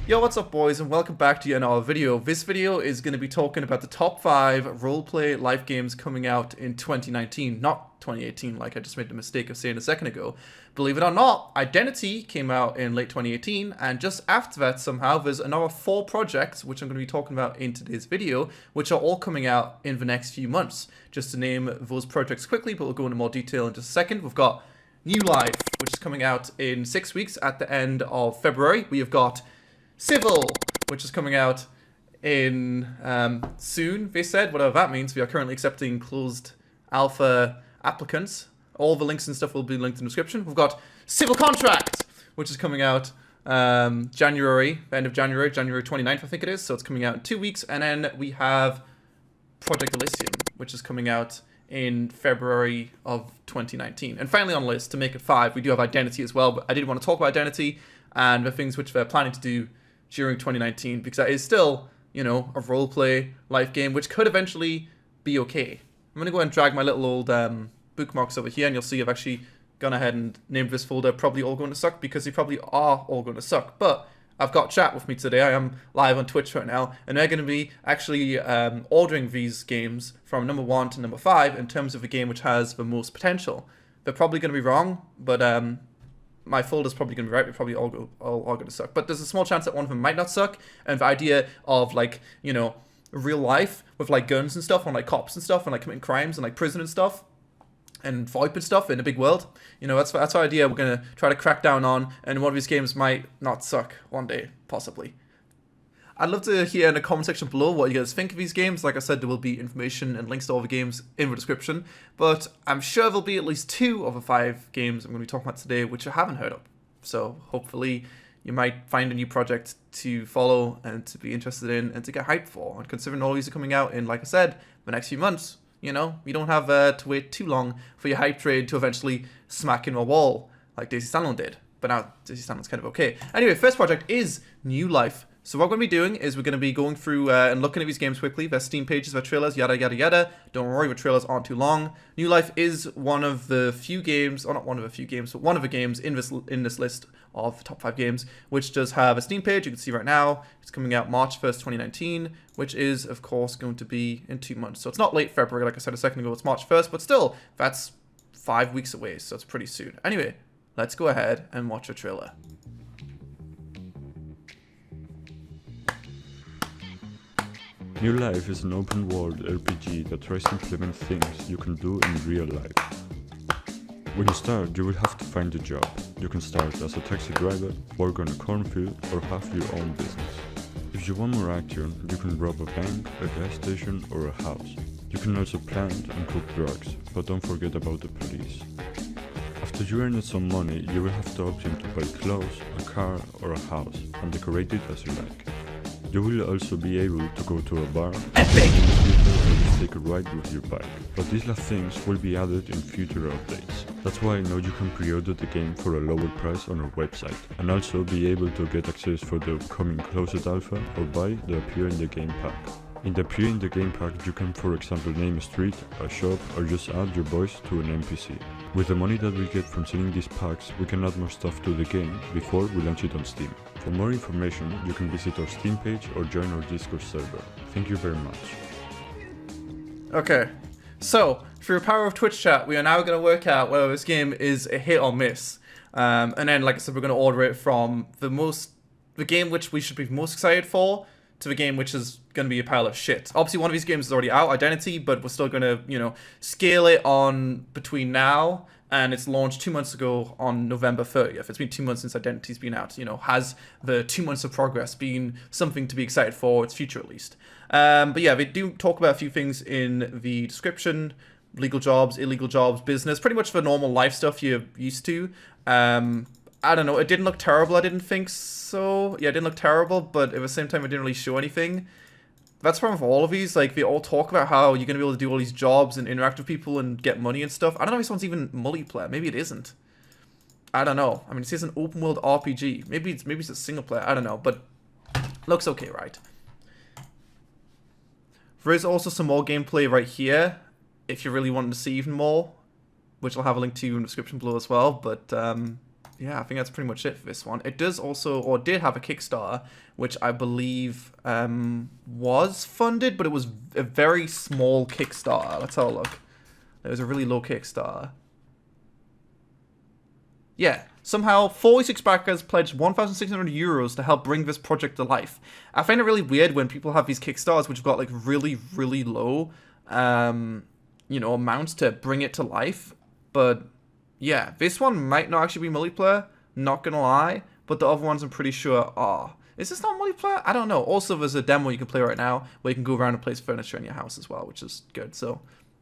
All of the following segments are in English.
Yo, what's up boys, and welcome back to another video. This video is going to be talking about the top 5 roleplay life games coming out in 2019, not 2018 like I just made the mistake of saying a second ago. Believe it or not, Identity came out in late 2018, and just after that somehow there's another 4 projects which I'm going to be talking about in today's video, which are all coming out in the next few months. Just to name those projects quickly, but we'll go into more detail in just a second. We've got New Life, which is coming out in 6 weeks at the end of February. We have got Civil, which is coming out in soon, they said, whatever that means. We are currently accepting closed alpha applicants. All the links and stuff will be linked in the description. We've got Civil Contract, which is coming out January, end of January 29th, I think it is. So it's coming out in 2 weeks. And then we have Project Elysium, which is coming out in February of 2019. And finally on the list, to make it 5, we do have Identity as well. But I did want to talk about Identity and the things which they're planning to do during 2019, because that is still, you know, a roleplay life game, which could eventually be okay. I'm going to go ahead and drag my little old bookmarks over here, and you'll see I've actually gone ahead and named this folder Probably All Going to Suck, because they probably are all going to suck. But I've got chat with me today. I am live on Twitch right now, and they're going to be actually ordering these games from number 1 to number 5 in terms of a game which has the most potential. They're probably going to be wrong, but my folder's probably going to be right. We're probably all going to suck. But there's a small chance that one of them might not suck. And the idea of, like, you know, real life with, like, guns and stuff, and, like, cops and stuff, and, like, committing crimes, and, like, prison and stuff, and VoIP and stuff in a big world. You know, that's our idea we're going to try to crack down on. And one of these games might not suck one day, possibly. I'd love to hear in the comment section below what you guys think of these games. Like I said, there will be information and links to all the games in the description, but I'm sure there'll be at least 2 of the 5 games I'm going to be talking about today which I haven't heard of. So hopefully you might find a new project to follow and to be interested in and to get hyped for. And considering all these are coming out in, like I said, the next few months, you know, you don't have to wait too long for your hype train to eventually smack in a wall like Daisy Stanlon did. But now Daisy Stanlon's kind of okay. Anyway, first project is New Life. So what we're going to be doing is we're going to be going through and looking at these games quickly. Their Steam pages, their trailers, yada, yada, yada. Don't worry, the trailers aren't too long. New Life is one of the few games, or not one of the few games, but one of the games in this list of top 5 games, which does have a Steam page. You can see right now, it's coming out March 1st, 2019, which is, of course, going to be in 2 months. So it's not late February, like I said a second ago, it's March 1st, but still, that's 5 weeks away, so it's pretty soon. Anyway, let's go ahead and watch a trailer. New Life is an open-world RPG that tries to implement things you can do in real life. When you start, you will have to find a job. You can start as a taxi driver, work on a cornfield, or have your own business. If you want more action, you can rob a bank, a gas station, or a house. You can also plant and cook drugs, but don't forget about the police. After you earn some money, you will have the option to buy clothes, a car, or a house, and decorate it as you like. You will also be able to go to a bar and take a ride with your bike, but these last things will be added in future updates. That's why now you can pre-order the game for a lower price on our website, and also be able to get access for the upcoming closed alpha or buy the Appear in the Game pack. In the Appear in the Game pack, you can, for example, name a street, a shop, or just add your voice to an NPC. With the money that we get from selling these packs, we can add more stuff to the game before we launch it on Steam. For more information, you can visit our Steam page or join our Discord server. Thank you very much. Okay, so through the power of Twitch chat, we are now going to work out whether this game is a hit or miss. And then, like I said, we're going to order it from the game which we should be most excited for to the game which is going to be a pile of shit. Obviously, one of these games is already out, Identity, but we're still going to, you know, scale it on between now and its launch 2 months ago on November 30th. It's been 2 months since Identity's been out. You know, has the 2 months of progress been something to be excited for its future at least? But yeah, they do talk about a few things in the description: legal jobs, illegal jobs, business, pretty much the normal life stuff you're used to. I don't know, it didn't look terrible, I didn't think so. Yeah, it didn't look terrible, but at the same time, it didn't really show anything. That's the problem with all of these. Like, they all talk about how you're going to be able to do all these jobs and interact with people and get money and stuff. I don't know if this one's even multiplayer. Maybe it isn't. I don't know. I mean, it says an open world RPG. Maybe it's a single player. I don't know, but looks okay, right? There is also some more gameplay right here, if you really wanted to see even more, which I'll have a link to in the description below as well. But yeah, I think that's pretty much it for this one. It does also, or did have a Kickstarter, which I believe was funded, but it was a very small Kickstarter. Let's have a look. It was a really low Kickstarter. Yeah, somehow 46 backers pledged 1,600 euros to help bring this project to life. I find it really weird when people have these Kickstarters which have got like really, really low, amounts to bring it to life. But yeah, this one might not actually be multiplayer, not gonna lie, but the other ones I'm pretty sure are. Is this not multiplayer? I don't know. Also, there's a demo you can play right now where you can go around and place furniture in your house as well, which is good. So,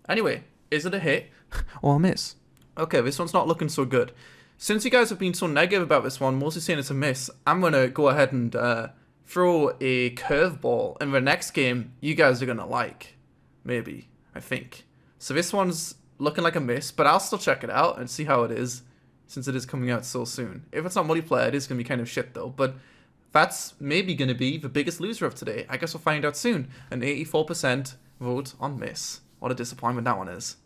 anyway, is it a hit or a miss? Okay, this one's not looking so good. Since you guys have been so negative about this one, mostly saying it's a miss, I'm going to go ahead and throw a curveball in the next game you guys are going to like. Maybe, I think. So this one's looking like a miss, but I'll still check it out and see how it is, since it is coming out so soon. If it's not multiplayer, it is going to be kind of shit though, but that's maybe going to be the biggest loser of today. I guess we'll find out soon. An 84% vote on miss. What a disappointment that one is.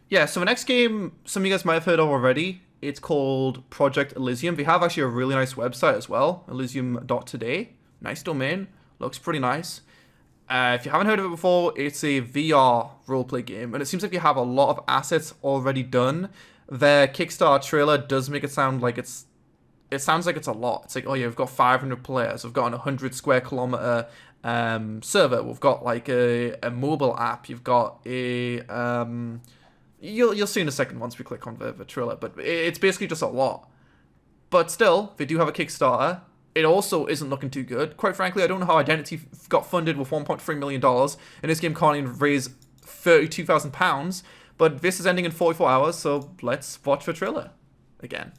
Yeah, so the next game, some of you guys might have heard of already. It's called Project Elysium. They have actually a really nice website as well, elysium.today. Nice domain, looks pretty nice. If you haven't heard of it before, it's a VR roleplay game, and it seems like you have a lot of assets already done. Their Kickstarter trailer does make it sound like it sounds like it's a lot. It's like, oh yeah, we've got 500 players, we've got an 100 square kilometer server, we've got like a mobile app, you've got a You'll see in a second once we click on the trailer, but it's basically just a lot. But still, they do have a Kickstarter. It also isn't looking too good. Quite frankly, I don't know how Identity got funded with $1.3 million, and this game can't even raise £32,000, but this is ending in 44 hours, so let's watch the trailer again.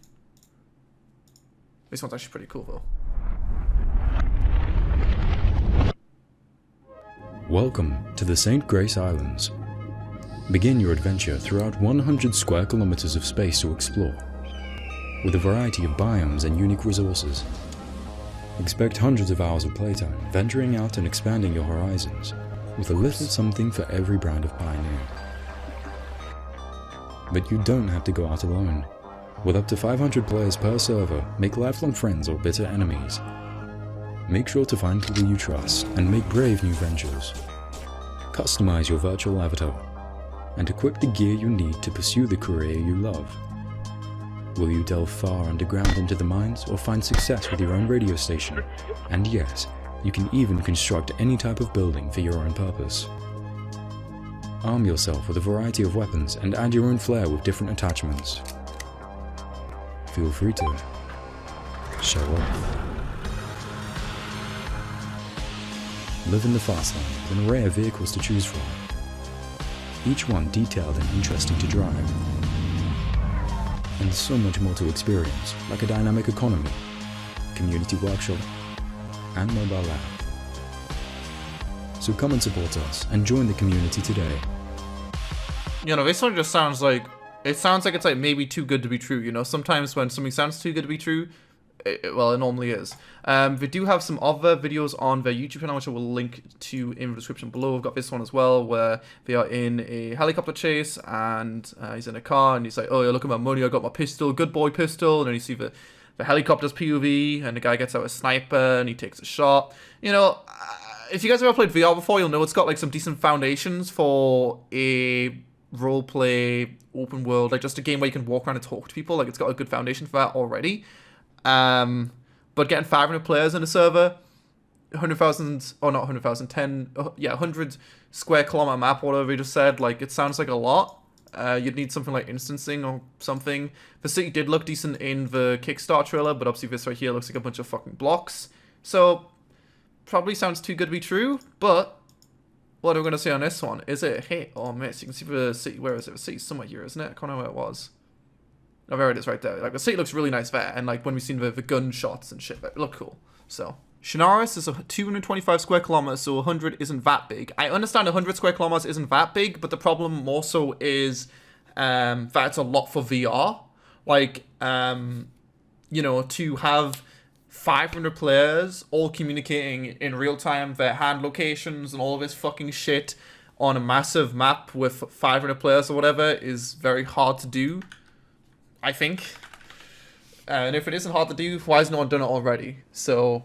This one's actually pretty cool, though. Welcome to the St. Grace Islands. Begin your adventure throughout 100 square kilometers of space to explore, with a variety of biomes and unique resources. Expect hundreds of hours of playtime, venturing out and expanding your horizons, with a little something for every brand of pioneer. But you don't have to go out alone. With up to 500 players per server, make lifelong friends or bitter enemies. Make sure to find people you trust and make brave new ventures. Customize your virtual avatar and equip the gear you need to pursue the career you love. Will you delve far underground into the mines or find success with your own radio station? And yes, you can even construct any type of building for your own purpose. Arm yourself with a variety of weapons and add your own flair with different attachments. Feel free to show off. Live in the fast lane with an array of vehicles to choose from, each one detailed and interesting to drive. And so much more to experience, like a dynamic economy, community workshop, and mobile app. So come and support us and join the community today. You know, this one just sounds like it's like maybe too good to be true. You know, sometimes when something sounds too good to be true, it normally is. They do have some other videos on their YouTube channel, which I will link to in the description below. I've got this one as well, where they are in a helicopter chase, and he's in a car, and he's like, oh, yeah, look at my money, I got my pistol, good boy pistol, and then you see the helicopter's POV, and the guy gets out a sniper, and he takes a shot. You know, if you guys have ever played VR before, you'll know it's got like some decent foundations for a roleplay open world, like just a game where you can walk around and talk to people. Like, it's got a good foundation for that already. But getting 500 players in a server, 100,000, or not 100,000, 100 square kilometer map, whatever you just said, like, it sounds like a lot. You'd need something like instancing or something. The city did look decent in the Kickstarter trailer, but obviously this right here looks like a bunch of fucking blocks. So, probably sounds too good to be true, but what are we going to say on this one? Is it a hit or a miss? You can see the city, where is it? The city's somewhere here, isn't it? I can't remember where it was. Oh, there it is right there. Like, the city looks really nice there, and like when we've seen the gunshots and shit, it looked cool. So, Chernarus is 225 square kilometers, so 100 isn't that big. I understand 100 square kilometers isn't that big, but the problem more so is that it's a lot for VR. Like, you know, to have 500 players all communicating in real time, their hand locations and all of this fucking shit on a massive map with 500 players or whatever is very hard to do, I think. And if it isn't hard to do, why has no one done it already? So,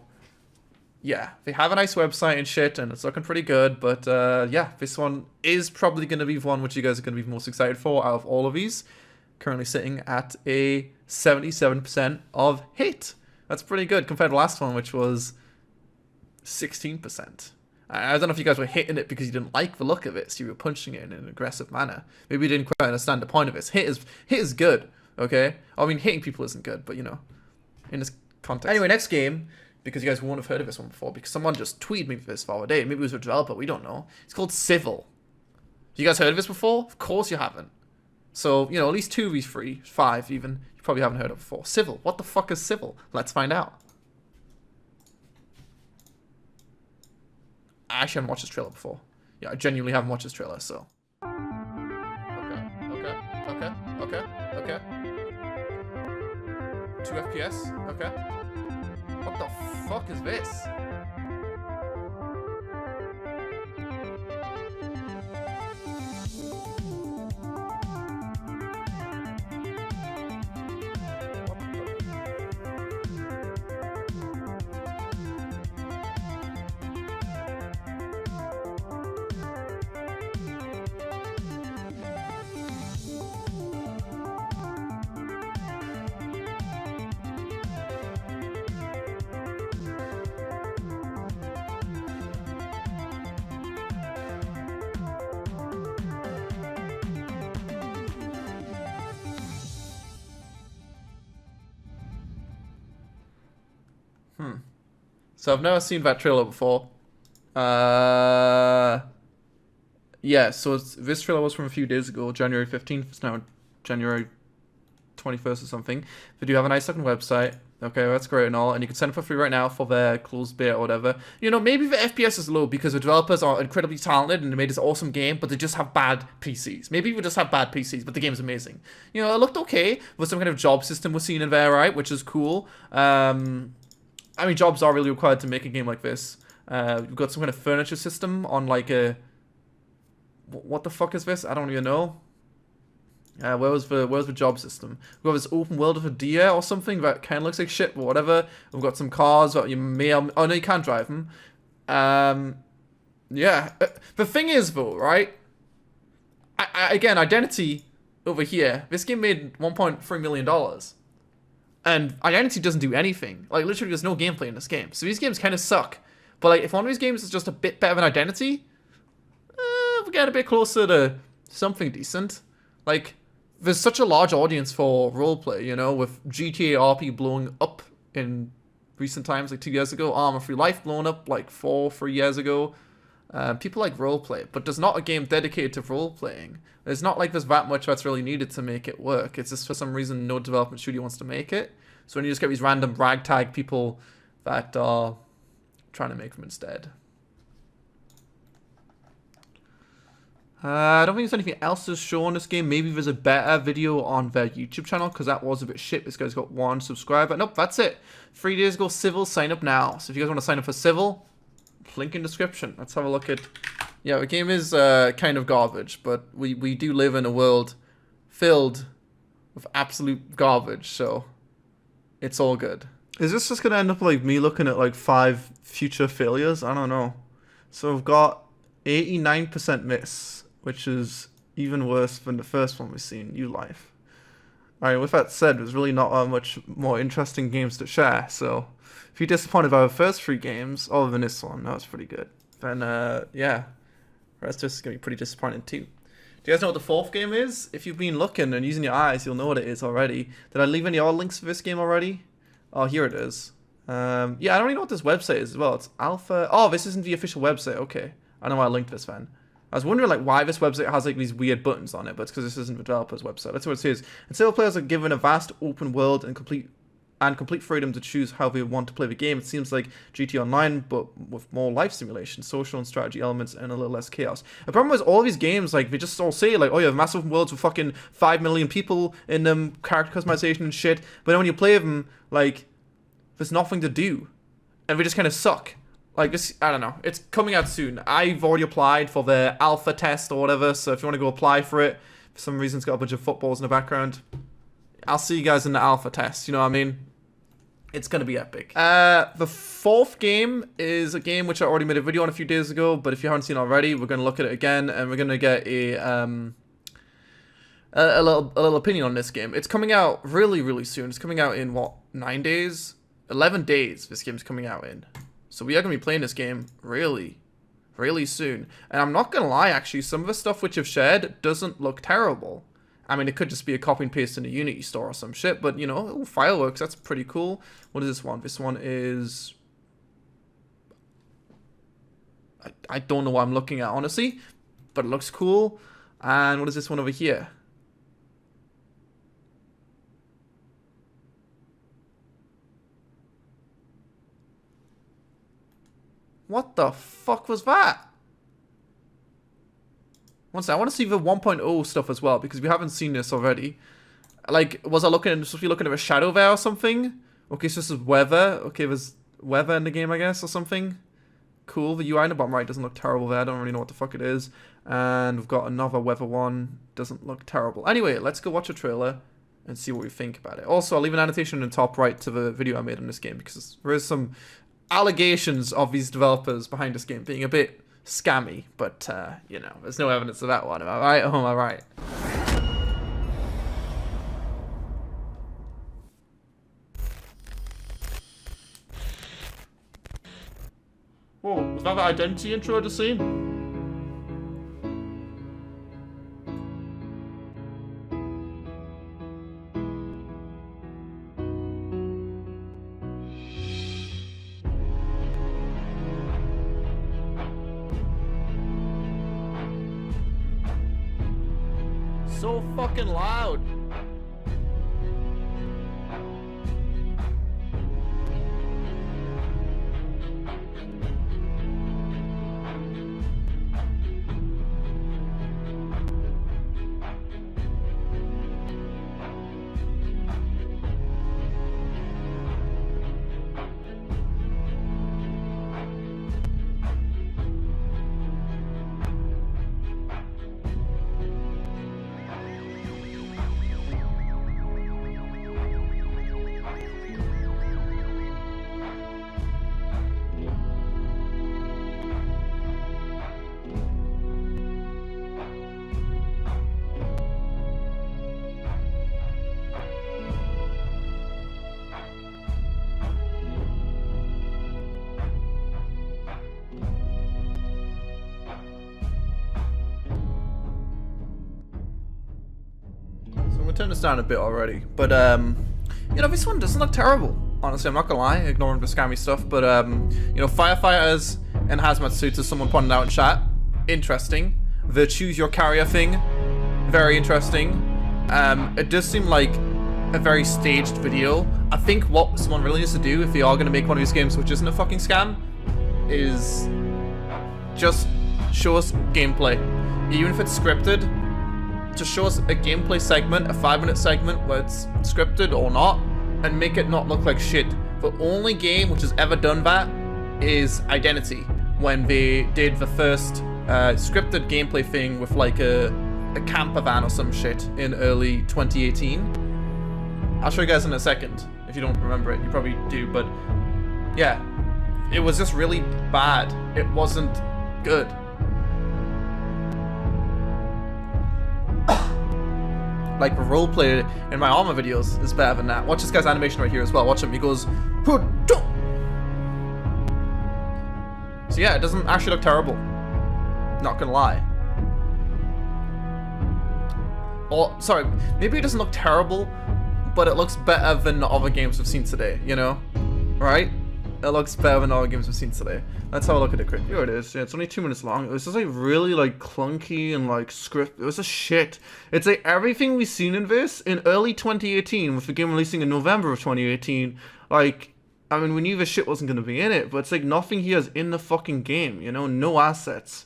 yeah, they have a nice website and shit, and it's looking pretty good. But yeah, this one is probably going to be one which you guys are going to be most excited for out of all of these. Currently sitting at a 77% of hit. That's pretty good compared to the last one, which was 16%. I don't know if you guys were hitting it because you didn't like the look of it, so you were punching it in an aggressive manner. Maybe you didn't quite understand the point of it. Hit is good, okay? I mean, hitting people isn't good, but you know, in this context. Anyway, next game, because you guys won't have heard of this one before, because someone just tweeted me this the other day. Maybe it was a developer, we don't know. It's called Civil. You guys heard of this before? Of course you haven't. So, you know, at least 2 of these 3, 5 even, you probably haven't heard of before. Civil. What the fuck is Civil? Let's find out. I actually haven't watched this trailer before. Yeah, I genuinely haven't watched this trailer, so. Okay. 2 FPS, okay. What the fuck is this? So I've never seen that trailer before. Yeah, so this trailer was from a few days ago, January 15th. It's now January 21st or something. They do have a nice looking website. Okay, that's great and all. And you can sign up for free right now for their closed beta or whatever. You know, maybe the FPS is low because the developers are incredibly talented and they made this awesome game, but they just have bad PCs. Maybe we just have bad PCs, but the game's amazing. You know, it looked okay with some kind of job system we're seeing in there, right? Which is cool. I mean, jobs are really required to make a game like this. We've got some kind of furniture system on like a... What the fuck is this? I don't even know. Where's the job system? We've got this open world of a deer or something that kind of looks like shit, but whatever. We've got some cars that you may... Oh, no, you can't drive them. Yeah. The thing is, though, right? Again, Identity over here. This game made $1.3 million. And Identity doesn't do anything. Like, literally, there's no gameplay in this game. So these games kind of suck. But, like, if one of these games is just a bit better than Identity, we get a bit closer to something decent. Like, there's such a large audience for roleplay, you know, with GTA RP blowing up in recent times, like 2 years ago. Armor Free Life blowing up, like 3 years ago. People like roleplay, but there's not a game dedicated to roleplaying. It's not like there's that much that's really needed to make it work. It's just for some reason no development studio wants to make it. So when you just get these random ragtag people that are trying to make them instead. I don't think there's anything else to show on this game. Maybe there's a better video on their YouTube channel, because that was a bit shit. This guy's got 1 subscriber. Nope, that's it. 3 days ago, Civil, sign up now. So if you guys want to sign up for Civil, link in description. Let's have a look at... Yeah, the game is kind of garbage, but we do live in a world filled with absolute garbage, so it's all good. Is this just going to end up like me looking at like 5 future failures? I don't know. So we've got 89% miss, which is even worse than the first one we've seen, New Life. Alright, with that said, there's really not much more interesting games to share, so if you're disappointed by the first 3 games, other than this one, that was pretty good, then yeah, the rest of this is going to be pretty disappointing too. Do you guys know what the 4th game is? If you've been looking and using your eyes, you'll know what it is already. Did I leave any other links for this game already? Oh, here it is. Yeah, I don't really know what this website is as well. It's Alpha... Oh, this isn't the official website. Okay. I know why I linked this then. I was wondering like why this website has like these weird buttons on it, but it's because this isn't the developer's website. That's what it says. And single players are given a vast open world and complete freedom to choose how they want to play the game. It seems like GT Online, but with more life simulation, social and strategy elements, and a little less chaos. The problem is all these games, like, they just all say, like, oh, you have massive open worlds with fucking 5 million people in them, character customization and shit, but then when you play them, like, there's nothing to do. And they just kind of suck. Like, this, I don't know. It's coming out soon. I've already applied for the alpha test or whatever, so if you want to go apply for it, for some reason it's got a bunch of footballs in the background. I'll see you guys in the alpha test, you know what I mean? It's gonna be epic. The fourth game is a game which I already made a video on a few days ago, but if you haven't seen it already, we're gonna look at it again, and we're gonna get a little opinion on this game. It's coming out really soon. It's coming out in what, 9 days? 11 days this game's coming out in. So we are gonna be playing this game really soon. And I'm not gonna lie, actually, some of the stuff which I've shared doesn't look terrible. I mean, it could just be a copy and paste in a Unity store or some shit, but, you know, ooh, fireworks, that's pretty cool. What is this one? This one is... I don't know what I'm looking at, honestly, but it looks cool. And what is this one over here? What the fuck was that? One second, I want to see the 1.0 stuff as well, because we haven't seen this already. Like, was I supposed to be looking at a shadow there or something? Okay, so this is weather. Okay, there's weather in the game, I guess, or something. Cool, the UI in the bottom right doesn't look terrible there. I don't really know what the fuck it is. And we've got another weather one. Doesn't look terrible. Anyway, let's go watch a trailer and see what we think about it. Also, I'll leave an annotation in the top right to the video I made on this game, because there is some allegations of these developers behind this game being a bit scammy, but you know, there's no evidence of that one. Am I right? Oh, am I right? Whoa, was that the identity intro I just seen? So fucking loud. Turn this down a bit already, but you know, this one doesn't look terrible, honestly. I'm not gonna lie, ignoring the scammy stuff, but you know, firefighters and hazmat suits, as someone pointed out in chat, interesting. The choose your carrier thing, very interesting. It does seem like a very staged video. I think what someone really needs to do, if they are gonna make one of these games which isn't a fucking scam, is just show us gameplay, even if it's scripted. Just show us a gameplay segment, a 5-minute segment where it's scripted or not, and make it not look like shit. The only game which has ever done that is Identity, when they did the first scripted gameplay thing with like a camper van or some shit in early 2018. I'll show you guys in a second. If you don't remember it, you probably do, but yeah, it was just really bad. It wasn't good. Like, the roleplay in my Armor videos is better than that. Watch this guy's animation right here as well. Watch him. He goes... So yeah, it doesn't actually look terrible. Not gonna lie. Or, sorry, maybe it doesn't look terrible, but it looks better than the other games we've seen today, you know? Right? It looks better than all the games we've seen today. Let's have a look at it quick. Here it is. Yeah, it's only 2 minutes long. It was just like really like clunky and like script. It was a shit. It's like everything we've seen in this in early 2018, with the game releasing in November of 2018. Like, I mean, we knew this shit wasn't gonna be in it, but it's like nothing here is in the fucking game. You know, no assets.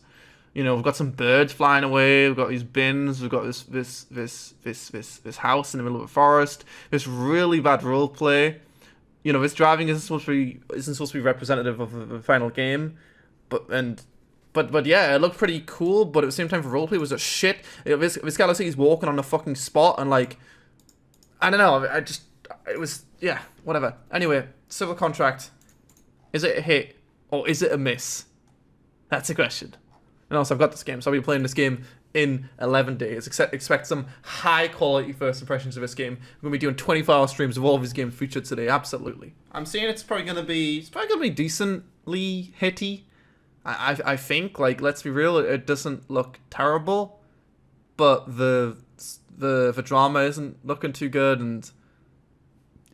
You know, we've got some birds flying away. We've got these bins. We've got this house in the middle of a forest. This really bad roleplay. You know, this driving isn't supposed to be representative of the final game, but yeah, it looked pretty cool. But at the same time, for roleplay, it was a shit. This guy looks like he's walking on the fucking spot, and like, I don't know. It was, yeah, whatever. Anyway, Civil Contract. Is it a hit or is it a miss? That's the question. And also, I've got this game, so I'll be playing this game in 11 days. Expect some high quality first impressions of this game. We're going to be doing 24-hour streams of all of these games featured today. Absolutely. I'm saying it's probably going to be decently hitty. I think, like, let's be real, it doesn't look terrible, but the drama isn't looking too good, and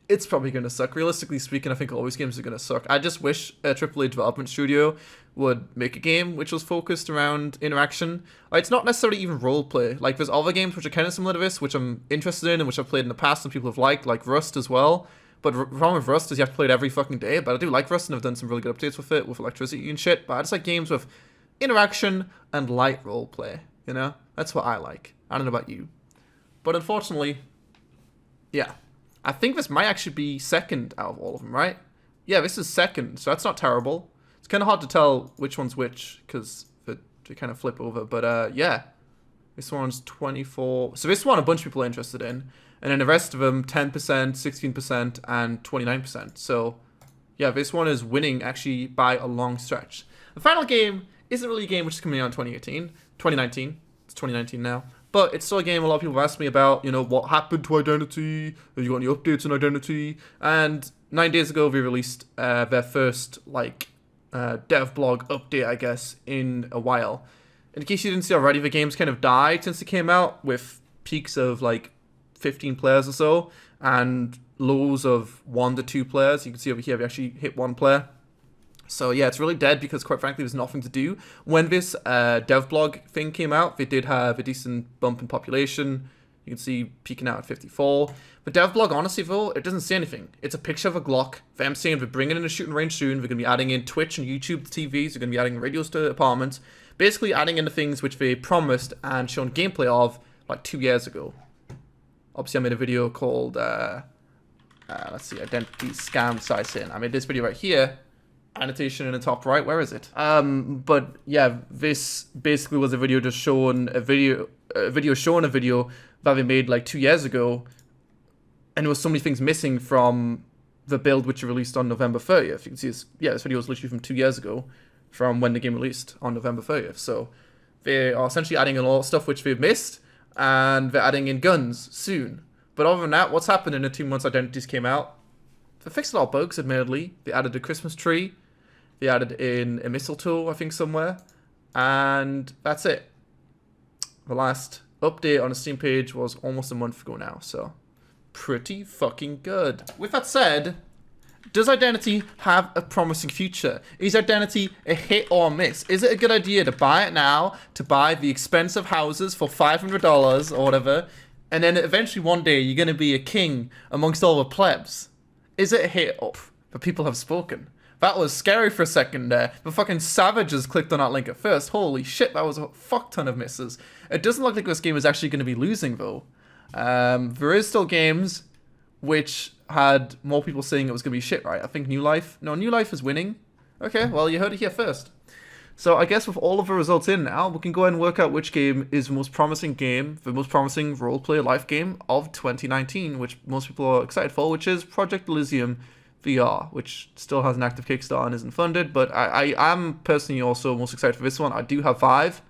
it's probably going to suck. Realistically speaking, I think all these games are going to suck. I just wish a AAA development studio would make a game which was focused around interaction. It's not necessarily even roleplay. Like, there's other games which are kind of similar to this, which I'm interested in and which I've played in the past and people have liked, like Rust as well. But the problem with Rust is you have to play it every fucking day. But I do like Rust and I've done some really good updates with it, with electricity and shit. But I just like games with interaction and light roleplay, you know? That's what I like. I don't know about you. But unfortunately, yeah. I think this might actually be second out of all of them, right? Yeah, this is second, so that's not terrible. It's kind of hard to tell which one's which, because they kind of flip over. But yeah, this one's 24. So this one a bunch of people are interested in. And then the rest of them, 10%, 16%, and 29%. So yeah, this one is winning actually by a long stretch. The final game isn't really a game which is coming out in 2019. It's 2019 now. But it's still a game a lot of people have asked me about, you know, what happened to Identity? Have you got any updates on Identity? And 9 days ago, they released their first, like, dev blog update, I guess, in a while. In case you didn't see already, the game's kind of died since it came out, with peaks of, like, 15 players or so, and lows of 1 to 2 players. You can see over here, we actually hit 1 player. So yeah, it's really dead because, quite frankly, there's nothing to do. When this dev blog thing came out, they did have a decent bump in population. You can see peaking out at 54. But dev blog, honestly, though, it doesn't say anything. It's a picture of a Glock. Them saying they're bringing in a shooting range soon. They're going to be adding in Twitch and YouTube to TVs. They're going to be adding radios to apartments. Basically adding in the things which they promised and shown gameplay of like 2 years ago. Obviously, I made a video called, let's see, Identity Scam Size In. I made this video right here. Annotation in the top right, where is it? But yeah, this basically was a video just showing a video that they made like 2 years ago, and there was so many things missing from the build which you released on November 30th. You can see this, yeah, this video was literally from 2 years ago, from when the game released on November 30th. So they are essentially adding in a lot of stuff which they've missed, and they're adding in guns soon. But other than that, what's happened in the 2 months Identities came out? They fixed a lot of bugs, admittedly. They added a Christmas tree. They added in a mistletoe, I think, somewhere. And that's it. The last update on the Steam page was almost a month ago now, so pretty fucking good. With that said, does Identity have a promising future? Is Identity a hit or a miss? Is it a good idea to buy it now, to buy the expensive houses for $500 or whatever, and then eventually one day you're going to be a king amongst all the plebs? Is it a hit? Oh, the people have spoken. That was scary for a second there. The fucking savages clicked on that link at first. Holy shit, that was a fuck ton of misses. It doesn't look like this game is actually going to be losing, though. There is still games which had more people saying it was going to be shit, right? I think New Life... No, New Life is winning. Okay, well, you heard it here first. So I guess with all of the results in now, we can go ahead and work out which game is the most promising game, the most promising roleplay life game of 2019, which most people are excited for, which is Project Elysium VR, which still has an active Kickstarter and isn't funded, but I am personally also most excited for this one. I do have Vive,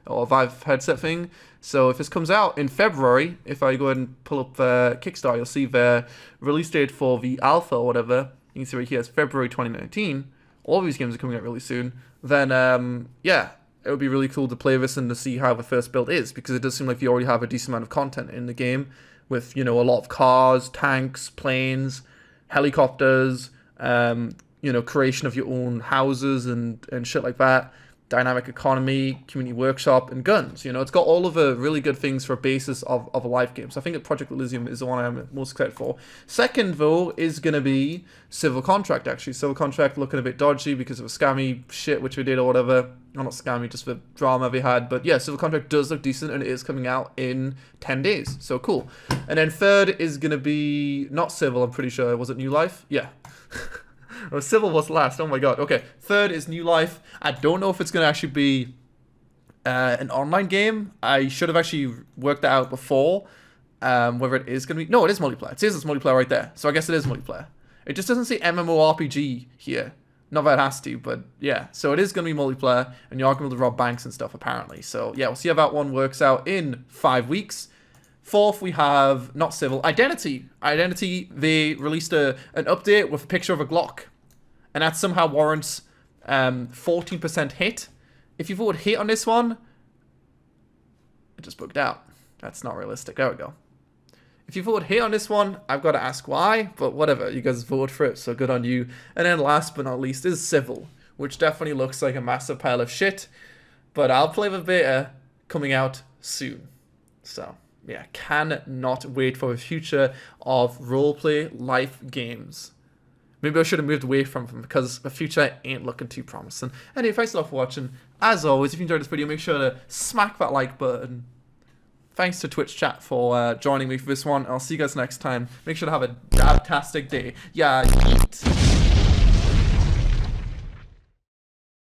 or Vive headset thing, so if this comes out in February, if I go ahead and pull up the Kickstarter, you'll see the release date for the alpha or whatever. You can see right here, it's February 2019. All of these games are coming out really soon. Then, yeah, it would be really cool to play this and to see how the first build is, because it does seem like you already have a decent amount of content in the game with, you know, a lot of cars, tanks, planes, helicopters, you know, creation of your own houses and shit like that, dynamic economy, community workshop, and guns. You know, it's got all of the really good things for a basis of a live game. So I think that Project Elysium is the one I'm most excited for. Second, though, is going to be Civil Contract, actually. Civil Contract looking a bit dodgy because of a scammy shit which we did or whatever. Well, not scammy, just the drama they had. But yeah, Civil Contract does look decent, and it is coming out in 10 days. So cool. And then third is going to be not Civil, I'm pretty sure. Was it New Life? Yeah. Oh, Civil was last. Oh my god. Okay. Third is New Life. I don't know if it's going to actually be an online game. I should have actually worked that out before. whether it is going to be... No, it is multiplayer. It says it's multiplayer right there. So I guess it is multiplayer. It just doesn't say MMORPG here. Not that it has to, but yeah. So it is going to be multiplayer, and you are going to rob banks and stuff, apparently. So yeah, we'll see how that one works out in 5 weeks. Fourth, we have, not Civil, Identity. Identity, they released an update with a picture of a Glock. And that somehow warrants 14% hit. If you vote hit on this one, it just bugged out. That's not realistic. There we go. If you vote hit on this one, I've got to ask why, but whatever. You guys voted for it, so good on you. And then last but not least is Civil, which definitely looks like a massive pile of shit. But I'll play the beta coming out soon. So, yeah, cannot wait for the future of roleplay life games. Maybe I should have moved away from them because the future ain't looking too promising. Anyway, thanks a lot for watching. As always, if you enjoyed this video, make sure to smack that like button. Thanks to Twitch chat for joining me for this one. I'll see you guys next time. Make sure to have a fantastic day. Yeah, yeet.